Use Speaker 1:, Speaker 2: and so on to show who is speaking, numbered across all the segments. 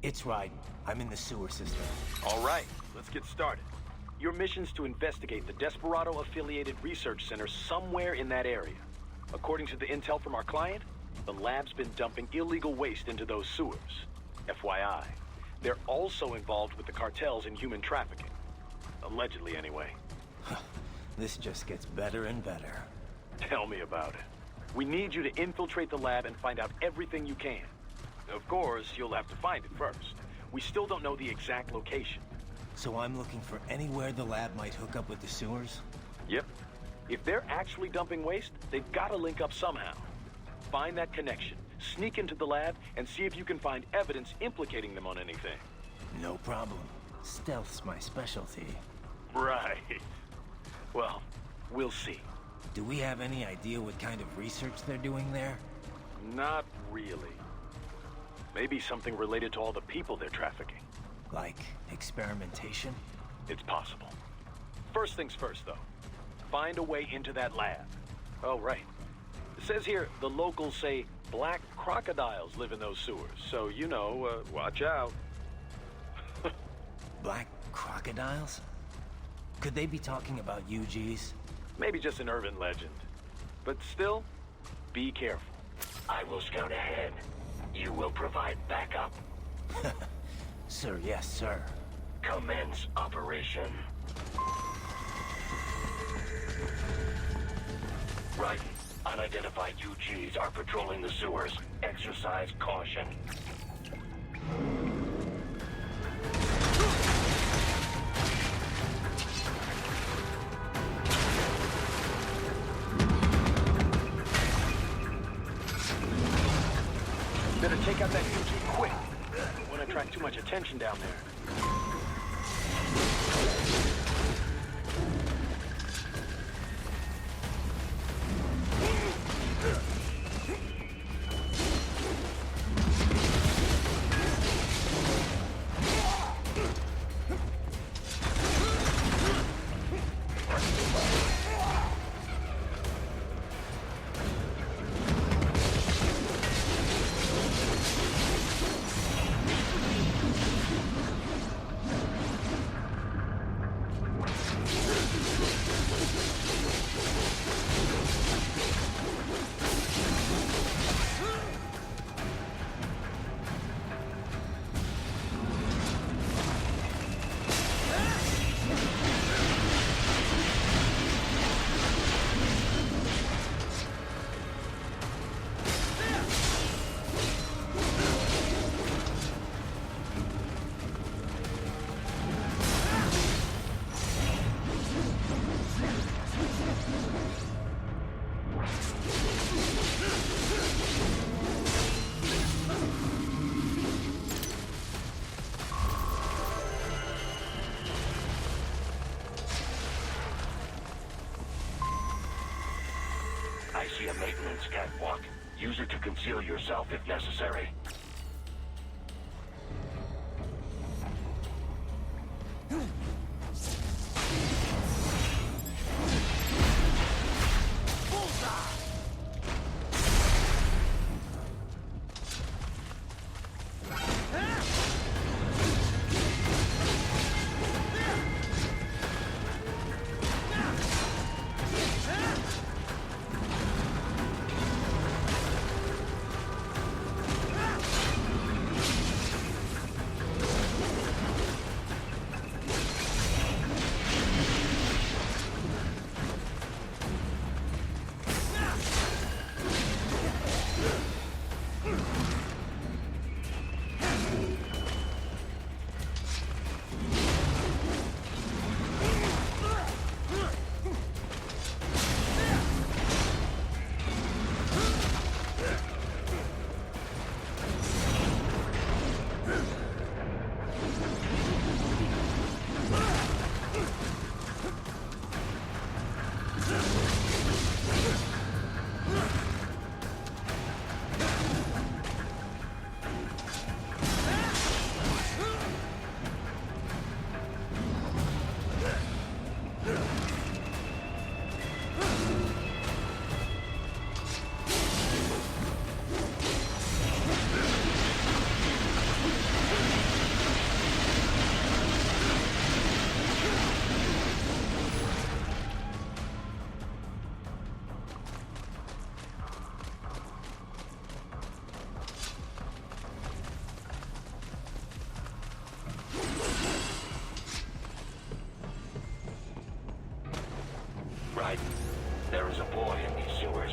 Speaker 1: It's right. I'm in the sewer system.
Speaker 2: All right, let's get started. Your mission's to investigate the Desperado-affiliated research center somewhere in that area. According to the intel from our client, the lab's been dumping illegal waste into those sewers. FYI, they're also involved with the cartels in human trafficking. Allegedly, anyway.
Speaker 1: This just gets better and better.
Speaker 2: Tell me about it. We need you to infiltrate the lab and find out everything you can. Of course, you'll have to find it first. We still don't know the exact location.
Speaker 1: So I'm looking for anywhere the lab might hook up with the sewers?
Speaker 2: Yep. If they're actually dumping waste, they've got to link up somehow. Find that connection, sneak into the lab, and see if you can find evidence implicating them on anything.
Speaker 1: No problem. Stealth's my specialty.
Speaker 2: Right. Well, we'll see.
Speaker 1: Do we have any idea what kind of research they're doing there?
Speaker 2: Not really. Maybe something related to all the people they're trafficking.
Speaker 1: Like experimentation?
Speaker 2: It's possible. First things first, though. Find a way into that lab. Oh, right. It says here the locals say black crocodiles live in those sewers, so, you know, watch out.
Speaker 1: Black crocodiles? Could they be talking about UGs?
Speaker 2: Maybe just an urban legend. But still, be careful.
Speaker 3: I will scout ahead. You will provide backup.
Speaker 1: Sir, yes, sir.
Speaker 3: Commence operation. Right. Unidentified UGs are patrolling the sewers. Exercise caution.
Speaker 2: Better take out that UG quick. Don't want to attract too much attention down there.
Speaker 3: I see a maintenance catwalk. Use it to conceal yourself if necessary. a boy in these sewers.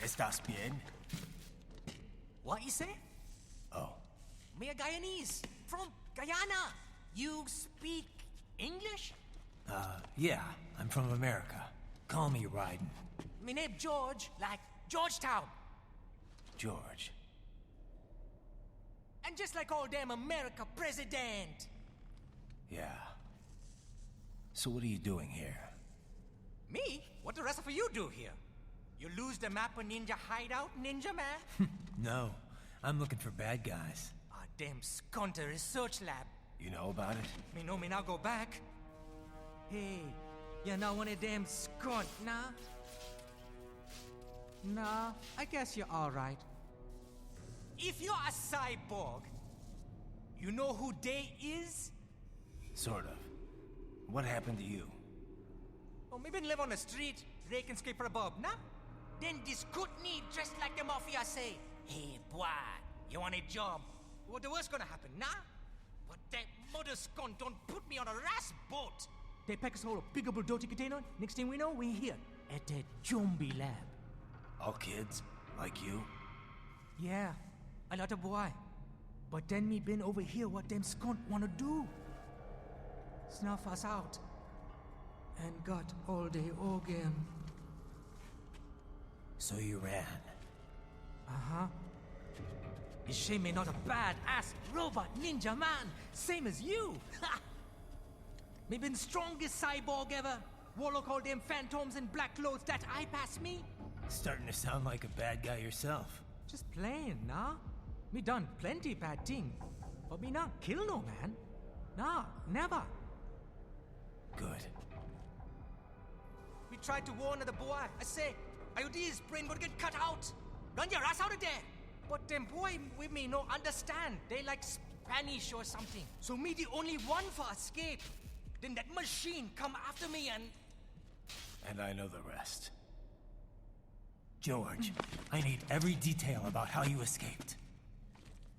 Speaker 1: ¿Estás bien?
Speaker 4: What you say?
Speaker 1: Oh.
Speaker 4: Me a Guyanese from Guyana. You speak English?
Speaker 1: Yeah, I'm from America. Call me Ryden.
Speaker 4: Me name George, like Georgetown.
Speaker 1: George.
Speaker 4: And just like all damn America president.
Speaker 1: Yeah. So what are you doing here?
Speaker 4: Me? What the rest of you do here? You lose the map of Ninja Hideout, Ninja Man?
Speaker 1: No, I'm looking for bad guys.
Speaker 4: Ah, damn skunter research lab.
Speaker 1: You know about it?
Speaker 4: Me know me now go back. Hey, you're not one of them skunt, nah? Nah, I guess you're alright. If you're a cyborg, you know who they is?
Speaker 1: Sort of. What happened to you?
Speaker 4: Oh, me been live on the street, rake and scrape for a bob, nah? Then this good need dressed like the mafia say, hey boy, you want a job? What the worst gonna happen, nah? But that mother scunt don't put me on a ras boat. They pack us all a big old dirty container. Next thing we know, we're here at that zombie lab.
Speaker 1: All kids? Like you?
Speaker 4: Yeah, a lot of boy. But then me been over here what them scunt wanna do. Snuff us out. And got all the organ.
Speaker 1: So you ran.
Speaker 4: Uh-huh. You shame me not a bad-ass robot ninja man, same as you. Ha! Me been strongest cyborg ever. Warlock all them phantoms in black clothes that eye pass me.
Speaker 1: Starting to sound like a bad guy yourself.
Speaker 4: Just playing, nah? Me done plenty bad thing. But me not kill no man. Nah, never.
Speaker 1: Good.
Speaker 4: We tried to warn the boy. I say, IOD's brain gonna get cut out. Run your ass out of there. But them boy with me no understand. They like Spanish or something. So me the only one for escape. Then that machine come after me and...
Speaker 1: And I know the rest. George, I need every detail about how you escaped.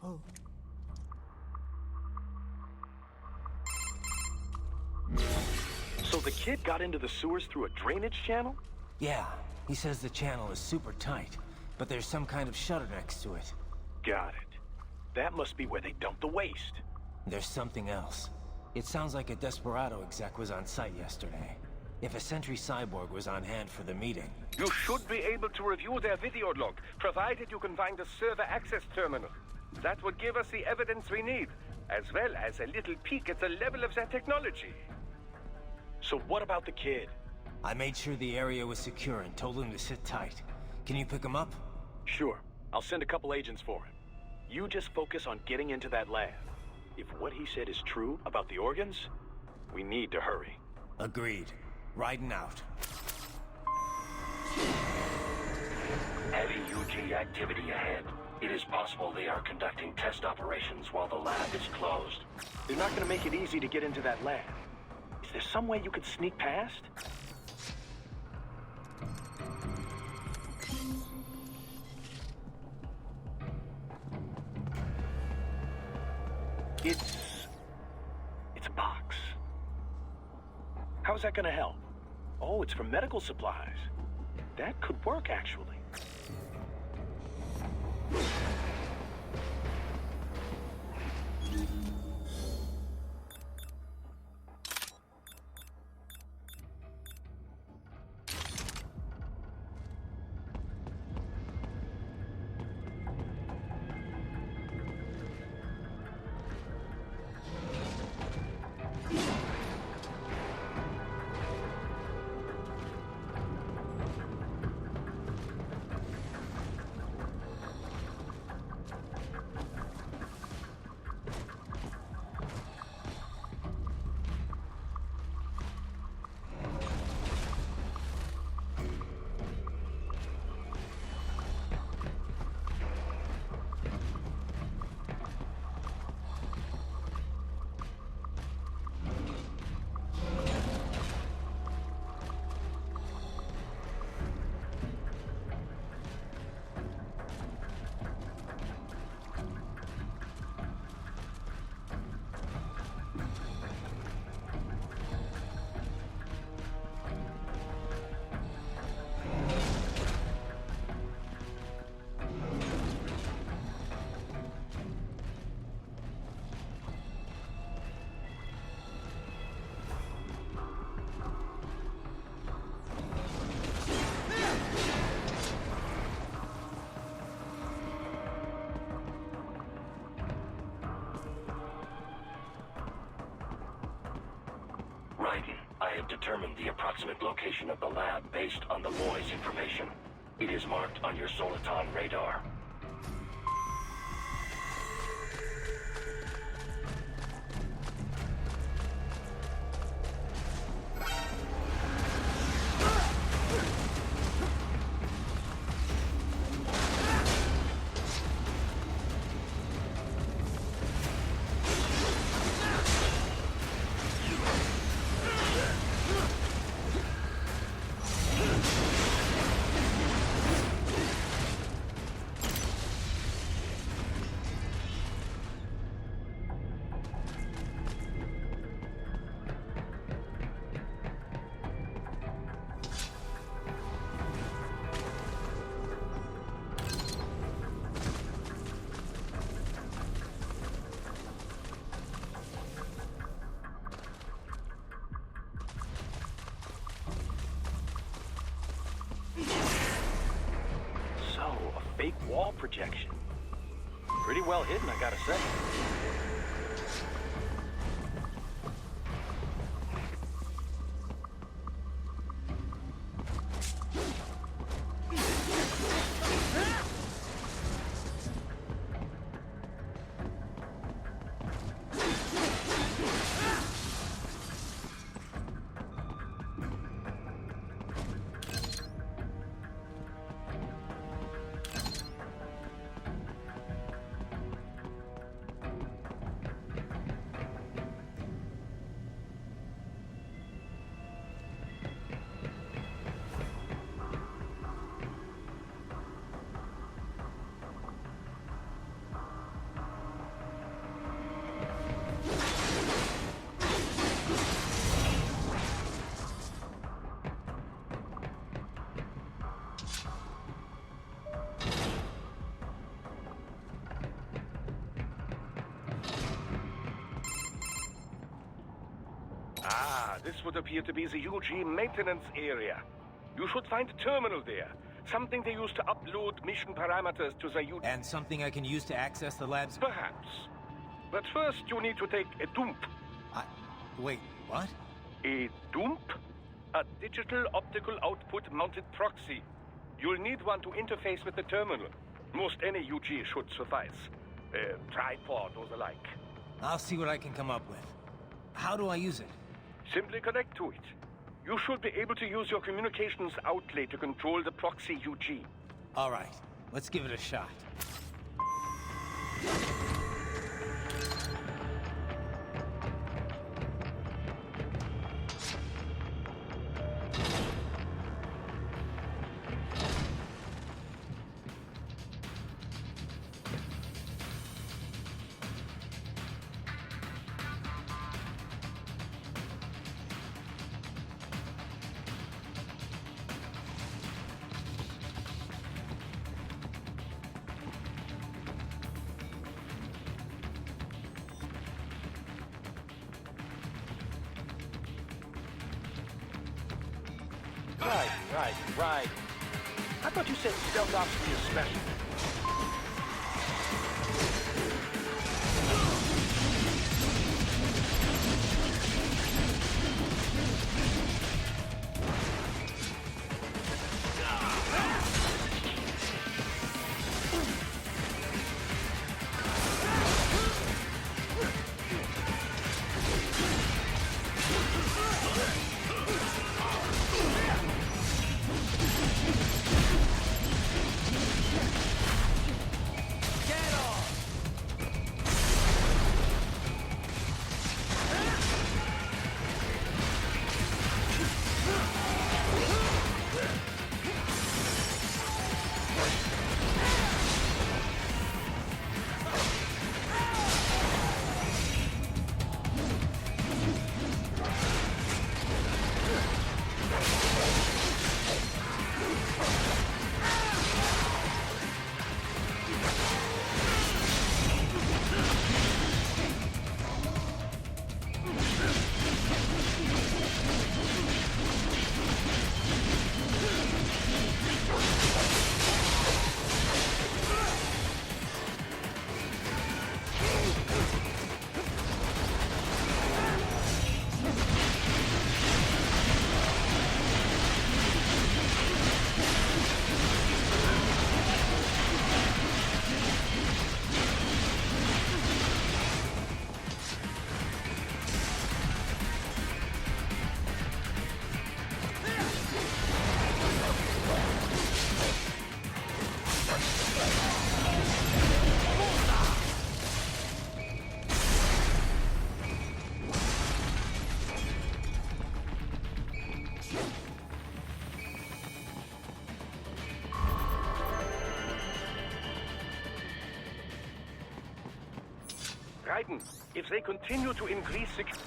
Speaker 4: Oh.
Speaker 2: So the kid got into the sewers through a drainage channel?
Speaker 1: Yeah, he says the channel is super tight, but there's some kind of shutter next to it.
Speaker 2: Got it. That must be where they dumped the waste.
Speaker 1: There's something else. It sounds like a Desperado exec was on site yesterday. If a Sentry Cyborg was on hand for the meeting.
Speaker 5: You should be able to review their video log, provided you can find a server access terminal. That would give us the evidence we need, as well as a little peek at the level of their technology.
Speaker 2: So what about the kid?
Speaker 1: I made sure the area was secure and told him to sit tight. Can you pick him up?
Speaker 2: Sure. I'll send a couple agents for him. You just focus on getting into that lab. If what he said is true about the organs, we need to hurry.
Speaker 1: Agreed. Riding out.
Speaker 3: Heavy UG activity ahead. It is possible they are conducting test operations while the lab is closed.
Speaker 2: They're not gonna make it easy to get into that lab. Is there some way you could sneak past? It's a box. How's that gonna help? Oh, it's for medical supplies. That could work, actually.
Speaker 3: have determined the approximate location of the lab based on the boy's information. It is marked on your Soliton radar.
Speaker 2: Fake wall projection. Pretty well hidden, I gotta say.
Speaker 5: This would appear to be the UG maintenance area. You should find a terminal there. Something they use to upload mission parameters to the UG.
Speaker 1: And something I can use to access the lab's...
Speaker 5: Perhaps. But first you need to take a dump.
Speaker 1: Wait, what?
Speaker 5: A dump? A digital optical output mounted proxy. You'll need one to interface with the terminal. Most any UG should suffice. A tripod or the like.
Speaker 1: I'll see what I can come up with. How do I use it?
Speaker 5: Simply connect to it. You should be able to use your communications outlay to control the proxy UG.
Speaker 1: All right, let's give it a shot.
Speaker 2: Right. I thought you said stealth ops would be a special.
Speaker 5: Raiden, if they continue to increase security...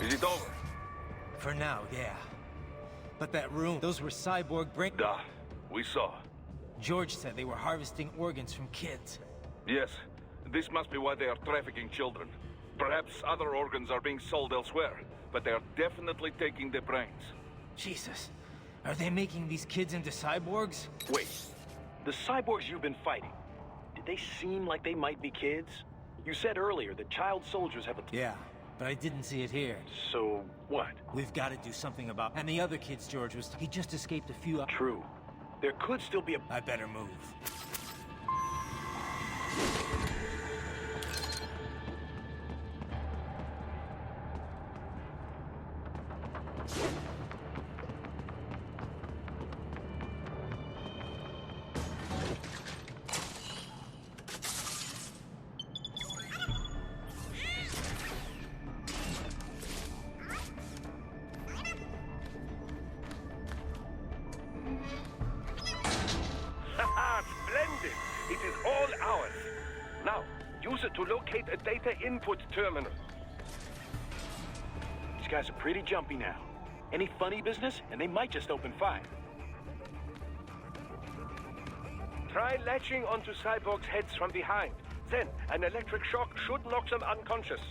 Speaker 5: Is it over?
Speaker 1: For now, yeah. But that room, those were cyborg brain...
Speaker 5: Da, we saw.
Speaker 1: George said they were harvesting organs from kids.
Speaker 5: Yes, this must be why they are trafficking children. Perhaps other organs are being sold elsewhere, but they are definitely taking their brains.
Speaker 1: Jesus, are they making these kids into cyborgs?
Speaker 2: Wait, the cyborgs you've been fighting, did they seem like they might be kids? You said earlier that child soldiers have a...
Speaker 1: Yeah, but I didn't see it here.
Speaker 2: So, what?
Speaker 1: We've got to do something about... And the other kids George was... He just escaped a few...
Speaker 2: True. There could still be a...
Speaker 1: I better move.
Speaker 5: Splendid! It is all ours. Now, use it to locate a data input terminal.
Speaker 2: These guys are pretty jumpy now. Any funny business, and they might just open fire.
Speaker 5: Try latching onto cyborgs' heads from behind. Then, an electric shock should knock them unconscious.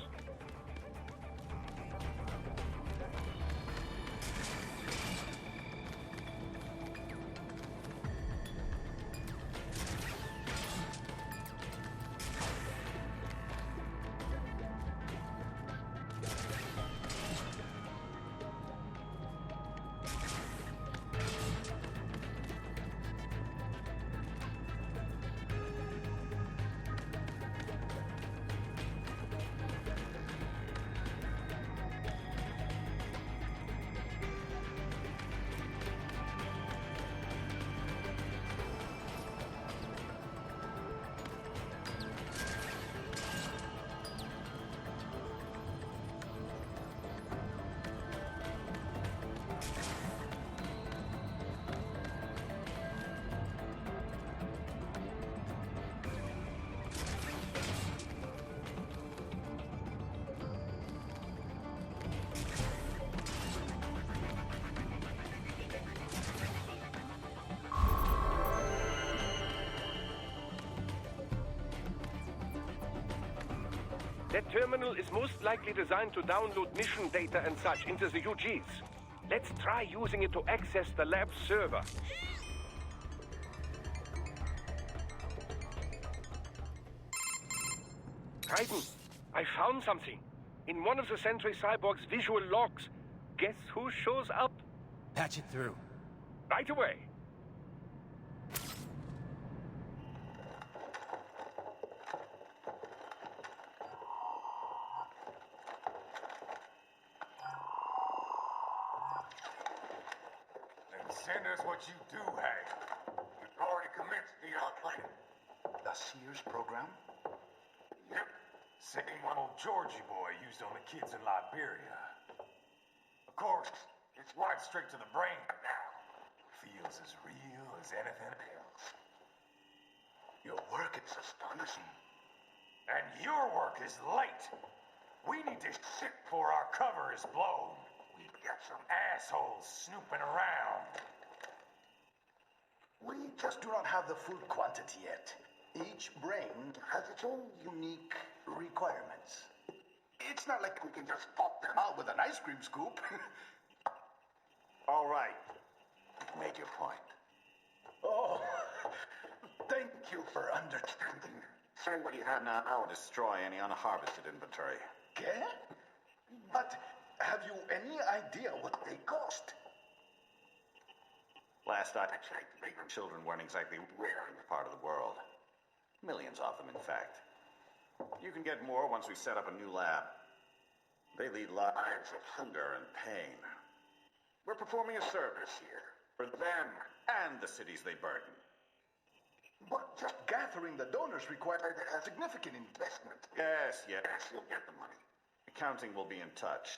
Speaker 5: That terminal is most likely designed to download mission data and such into the UGs. Let's try using it to access the lab's server. Raiden, I found something. In one of the Sentry Cyborg's visual logs. Guess who shows up?
Speaker 1: Patch it through.
Speaker 5: Right away.
Speaker 6: Send us what you do have.
Speaker 3: commence VR training.
Speaker 6: The Sears program?
Speaker 3: Yep.
Speaker 7: Same one old Georgie boy used on the kids in Liberia. Of course, it's right straight to the brain now. Feels as real as anything else.
Speaker 3: Your work is astonishing.
Speaker 7: And your work is late. We need to shit before our cover is blown.
Speaker 3: We've got some
Speaker 7: Assholes snooping around.
Speaker 6: We just do not have the full quantity yet. Each brain has its own unique requirements. It's not like we can just pop them out with an ice cream scoop.
Speaker 7: All right. Make your point.
Speaker 6: Oh, thank you for understanding.
Speaker 8: Send what you have now or destroy any unharvested inventory.
Speaker 6: Okay? But have you any idea what they cost?
Speaker 8: Last I checked, children weren't exactly rare in this part of the world. Millions of them, in fact. You can get more once we set up a new lab. They lead lives of hunger and pain. We're performing a service here for them and the cities they burden.
Speaker 6: But just gathering the donors required a significant investment.
Speaker 8: Yes, you'll get the money. Accounting will be in touch.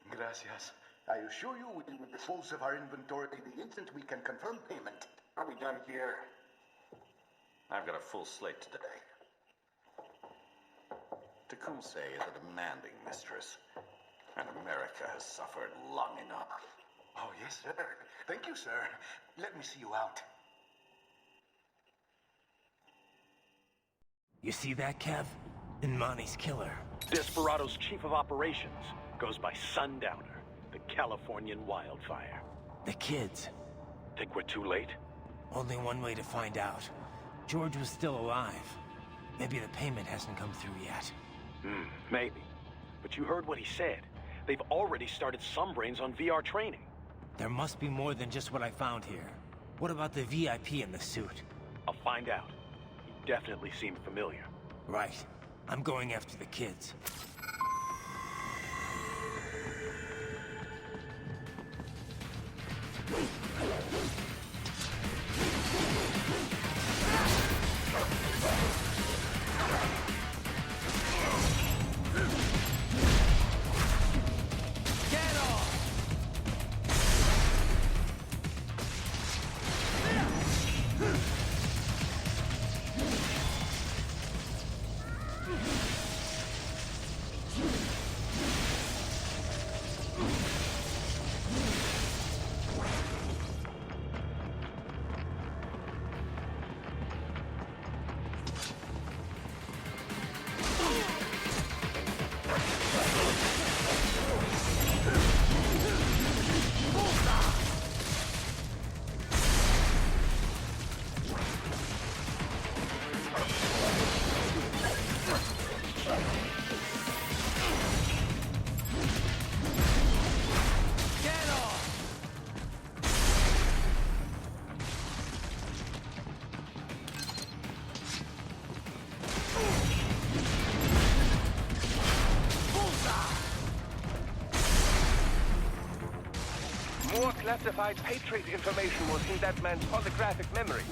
Speaker 6: Gracias. I assure you we will dispose of our inventory the instant we can confirm payment.
Speaker 3: Are we done here?
Speaker 8: I've got a full slate today. Tecumseh is a demanding mistress, and America has suffered long enough.
Speaker 6: Oh, yes, sir. Thank you, sir. Let me see you out.
Speaker 1: You see that, Kev? Imani's killer.
Speaker 2: Desperado's chief of operations goes by Sundowner, the Californian wildfire.
Speaker 1: The kids.
Speaker 2: Think we're too late?
Speaker 1: Only one way to find out. George was still alive. Maybe the payment hasn't come through yet.
Speaker 2: Maybe. But you heard what he said. They've already started some brains on VR training.
Speaker 1: There must be more than just what I found here. What about the VIP in the suit?
Speaker 2: I'll find out. He definitely seemed familiar.
Speaker 1: Right. I'm going after the kids.
Speaker 5: More classified Patriot information was in that man's holographic memory.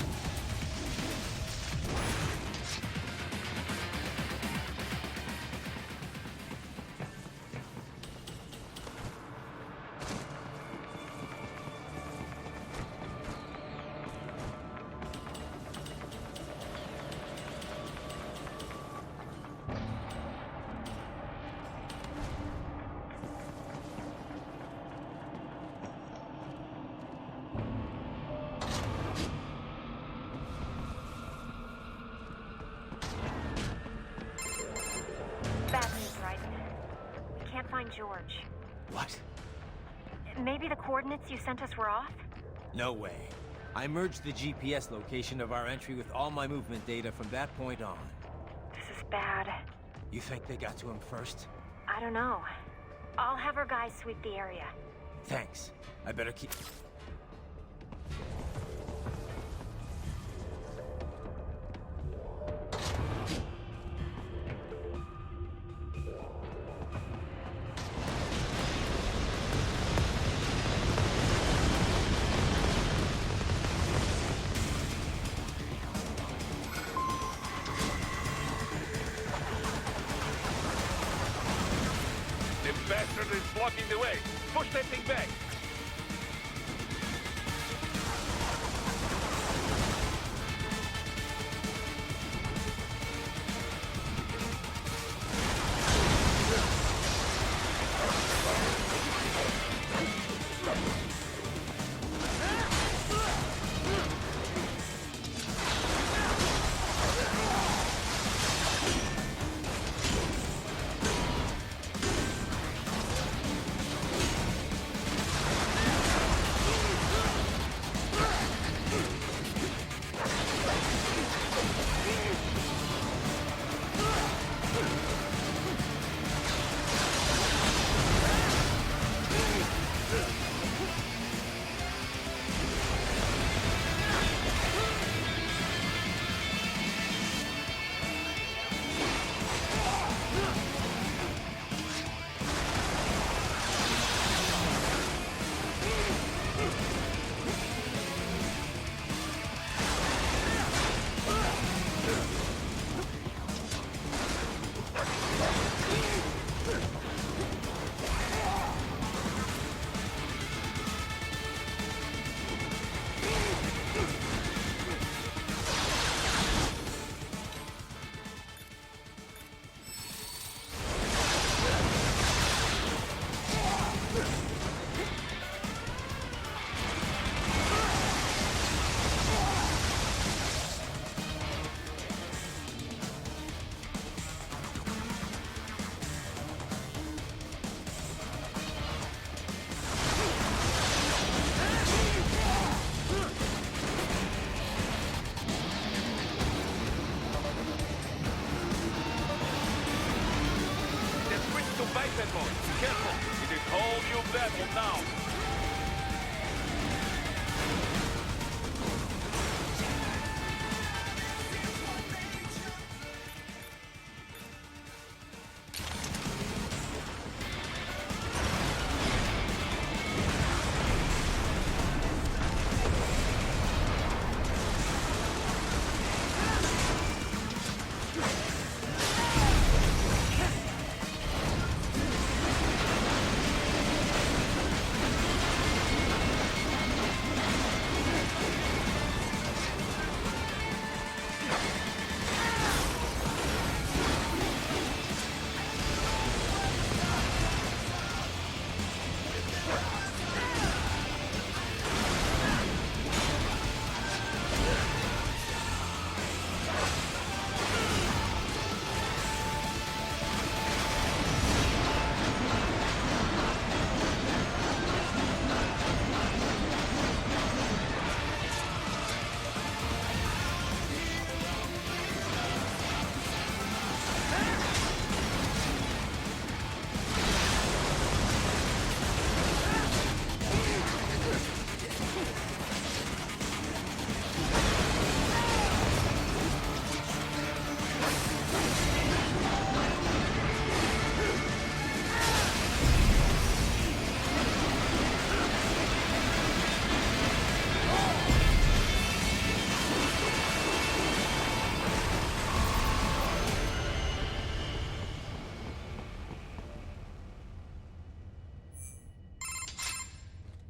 Speaker 9: George.
Speaker 1: What?
Speaker 9: Maybe the coordinates you sent us were off?
Speaker 1: No way. I merged the GPS location of our entry with all my movement data from that point on.
Speaker 9: This is bad.
Speaker 1: You think they got to him first?
Speaker 9: I don't know. I'll have our guys sweep the area.
Speaker 1: Thanks. I better keep...
Speaker 5: blocking the way. Push that thing back. Careful! It is all you battle now!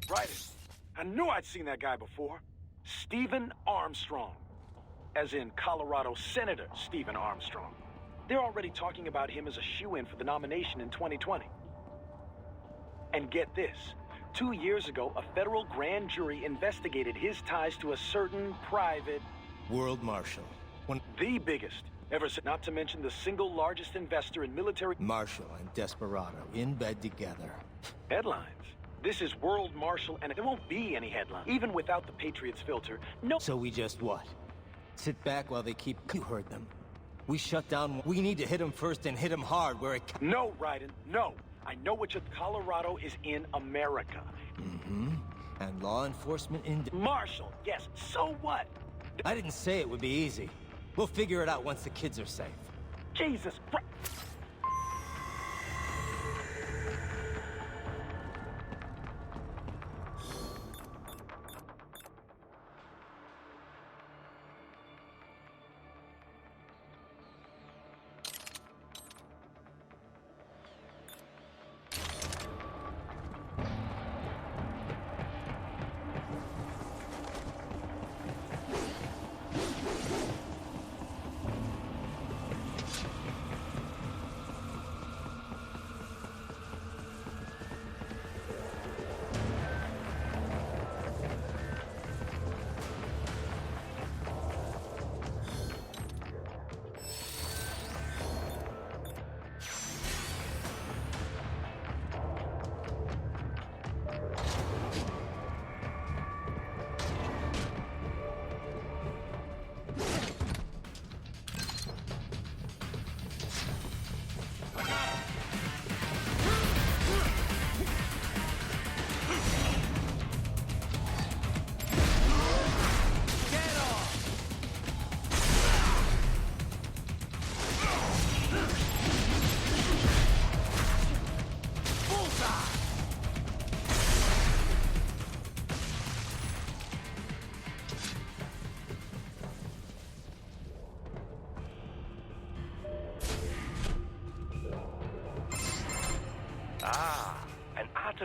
Speaker 5: Right. I knew I'd seen that guy before. Stephen Armstrong. As in Colorado Senator Stephen Armstrong. They're already talking about him as a shoo-in for the nomination in 2020. And get this. 2 years ago, a federal grand jury investigated his ties to a certain private...
Speaker 1: World Marshal.
Speaker 2: The biggest. Ever since, not to mention the single largest investor in military...
Speaker 1: Marshal and Desperado in bed together.
Speaker 2: Headlines. This is World Marshal, and there won't be any headline. Even without the Patriots filter, no...
Speaker 1: So we just what? Sit back while they keep... You heard them. We shut down... We need to hit them first and hit them hard where it...
Speaker 2: No, Raiden, no. I know what your... Colorado is in America.
Speaker 1: Mm-hmm. And law enforcement in...
Speaker 2: Marshal, yes, so what?
Speaker 1: I didn't say it would be easy. We'll figure it out once the kids are safe.
Speaker 2: Jesus Christ.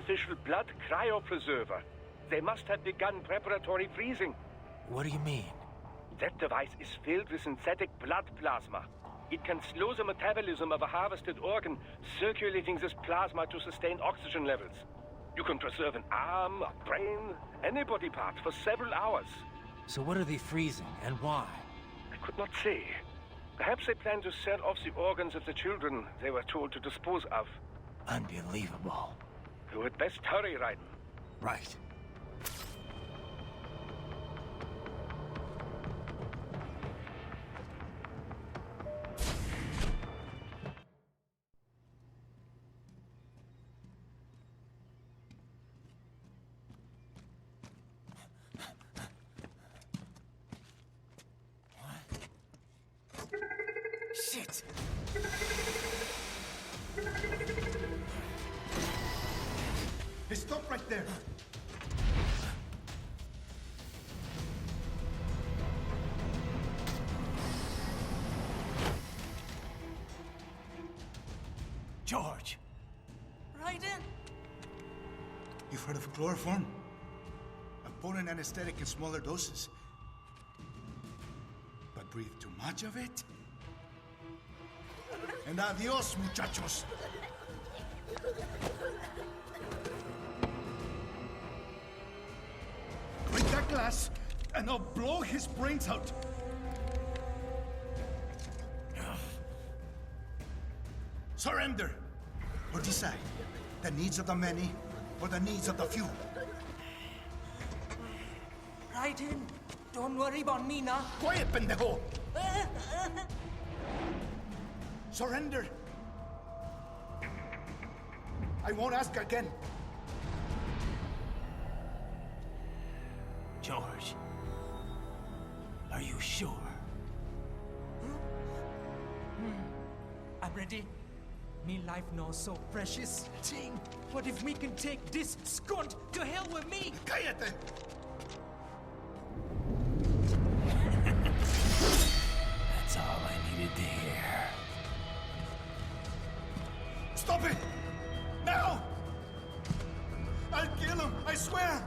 Speaker 5: artificial blood cryopreserver. They must have begun preparatory freezing.
Speaker 1: What do you mean?
Speaker 5: That device is filled with synthetic blood plasma. It can slow the metabolism of a harvested organ, circulating this plasma to sustain oxygen levels. You can preserve an arm, a brain, any body part for several hours.
Speaker 1: So what are they freezing, and why?
Speaker 5: I could not say. Perhaps they plan to sell off the organs of the children they were told to dispose of.
Speaker 1: Unbelievable.
Speaker 5: You had best hurry, Raiden.
Speaker 1: Right.
Speaker 4: Shit!
Speaker 6: Hey, stop right there.
Speaker 4: George! Raiden?
Speaker 6: You've heard of chloroform? A potent anesthetic in smaller doses. But breathe too much of it? And adios, muchachos. Break that glass, and I'll blow his brains out. Surrender, or decide the needs of the many or the needs of the few.
Speaker 4: Raiden, don't worry about me now.
Speaker 6: Quiet, pendejo! Surrender. I won't ask again.
Speaker 1: George, are you sure?
Speaker 4: I'm ready. Me life now so precious. Team, what if we can take this skunt to hell with me?
Speaker 6: Cállate!
Speaker 1: That's all I needed to hear.
Speaker 6: Stop it! Now! I'll kill him, I swear!